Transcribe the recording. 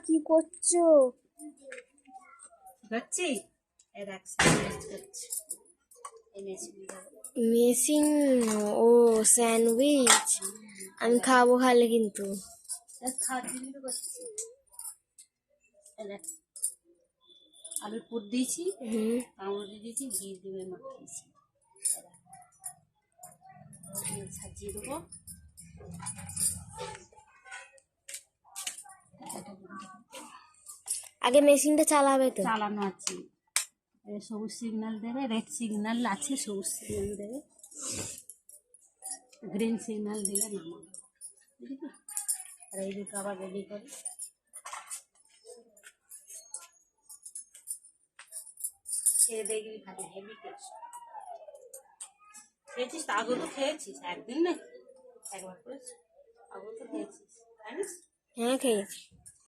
কি করছো? করছি মেশিন। ও স্যান্ডউইচ আমি খাবো, খালে কিন্তু। খাওয়ার জন্য তো করছি। আলুর পুর দিয়েছি, কামড়ে দিয়েছি, ঘি দিয়ে মাখিয়েছি। সাজিয়ে দেবো। আগে মেশিনটা চালাবে তো? চালানো আছে, সবুজ সিগন্যাল দেবে, রেড সিগন্যাল আছে, সবুজ সিগন্যাল দেবে, গ্রিন সিগন্যাল দিলে নামাবে। বুঝলি? আর এইদিকে আবার রেডি করে খেয়ে দেখবি, খালি হেভি টেস্ট। খেয়েছিস তো? আগে তো খেয়েছিস একদিন, না একবার করেছিস? আগে তো খেয়েছিস, জানিস? হ্যাঁ, খেয়েছি।